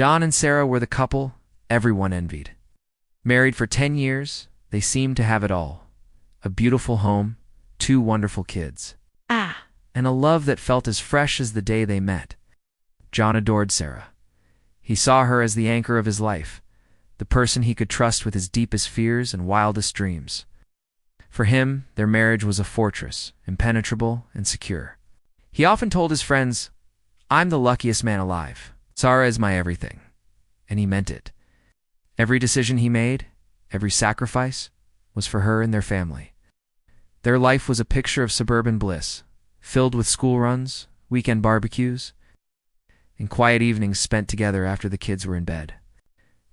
John and Sarah were the couple everyone envied. Married for 10 years, they seemed to have it all. A beautiful home, 2 wonderful kids, and a love that felt as fresh as the day they met. John adored Sarah. He saw her as the anchor of his life, the person he could trust with his deepest fears and wildest dreams. For him, their marriage was a fortress, impenetrable and secure. He often told his friends, "I'm the luckiest man alive. Sarah is my everything." And he meant it. Every decision he made, every sacrifice, was for her and their family. Their life was a picture of suburban bliss, filled with school runs, weekend barbecues, and quiet evenings spent together after the kids were in bed.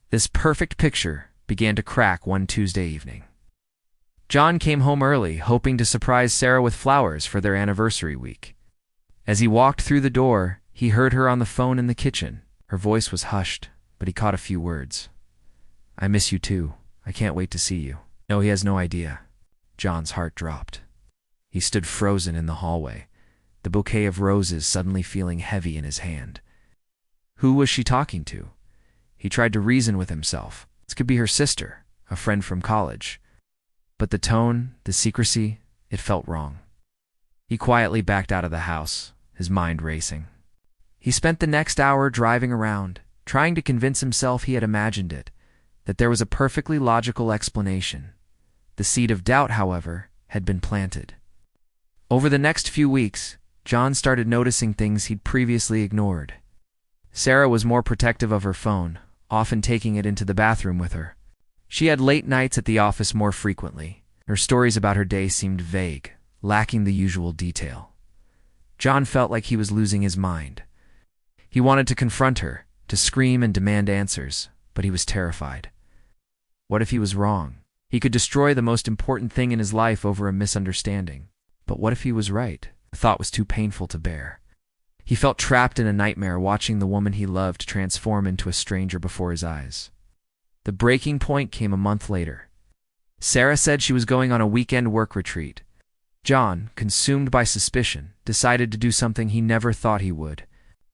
This perfect picture began to crack one Tuesday evening. John came home early, hoping to surprise Sarah with flowers for their anniversary week. As he walked through the door, he heard her on the phone in the kitchen. Her voice was hushed, but he caught a few words. "I miss you too. I can't wait to see you." No, he has no idea. John's heart dropped. He stood frozen in the hallway, the bouquet of roses suddenly feeling heavy in his hand. Who was she talking to? He tried to reason with himself. This could be her sister, a friend from college. But the tone, the secrecy, it felt wrong. He quietly backed out of the house, his mind racing. He spent the next hour driving around, trying to convince himself he had imagined it, that there was a perfectly logical explanation. The seed of doubt, however, had been planted. Over the next few weeks, John started noticing things he'd previously ignored. Sarah was more protective of her phone, often taking it into the bathroom with her. She had late nights at the office more frequently. Her stories about her day seemed vague, lacking the usual detail. John felt like he was losing his mind. He wanted to confront her, to scream and demand answers, but he was terrified. What if he was wrong? He could destroy the most important thing in his life over a misunderstanding. But what if he was right? The thought was too painful to bear. He felt trapped in a nightmare, watching the woman he loved transform into a stranger before his eyes. The breaking point came a month later. Sarah said she was going on a weekend work retreat. John, consumed by suspicion, decided to do something he never thought he would.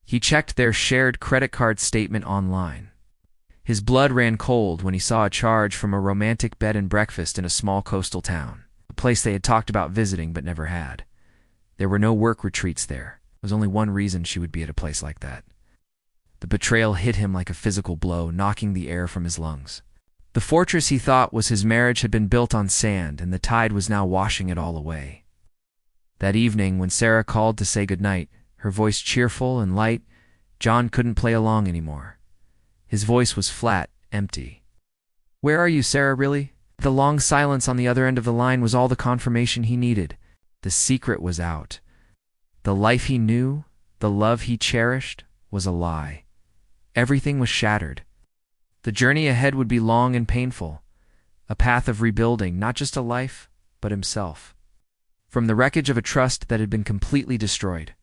He checked their shared credit card statement online. His blood ran cold when he saw a charge from a romantic bed and breakfast in a small coastal town, a place they had talked about visiting but never had. There were no work retreats there. There was only one reason she would be at a place like that. The betrayal hit him like a physical blow, knocking the air from his lungs. The fortress he thought was his marriage had been built on sand, and the tide was now washing it all away. That evening, when Sarah called to say goodnight, her voice cheerful and light, John couldn't play along anymore. His voice was flat, empty. "Where are you, Sarah, really?" The long silence on the other end of the line was all the confirmation he needed. The secret was out. The life he knew, the love he cherished, was a lie. Everything was shattered. The journey ahead would be long and painful, a path of rebuilding not just a life, but himself. From the wreckage of a trust that had been completely destroyed.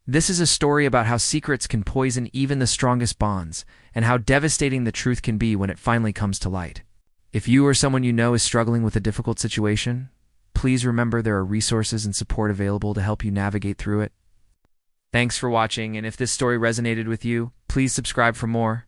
This is a story about how secrets can poison even the strongest bonds, and how devastating the truth can be when it finally comes to light. If you or someone you know is struggling with a difficult situation, please remember there are resources and support available to help you navigate through it. Thanks for watching, and if this story resonated with you, please subscribe for more.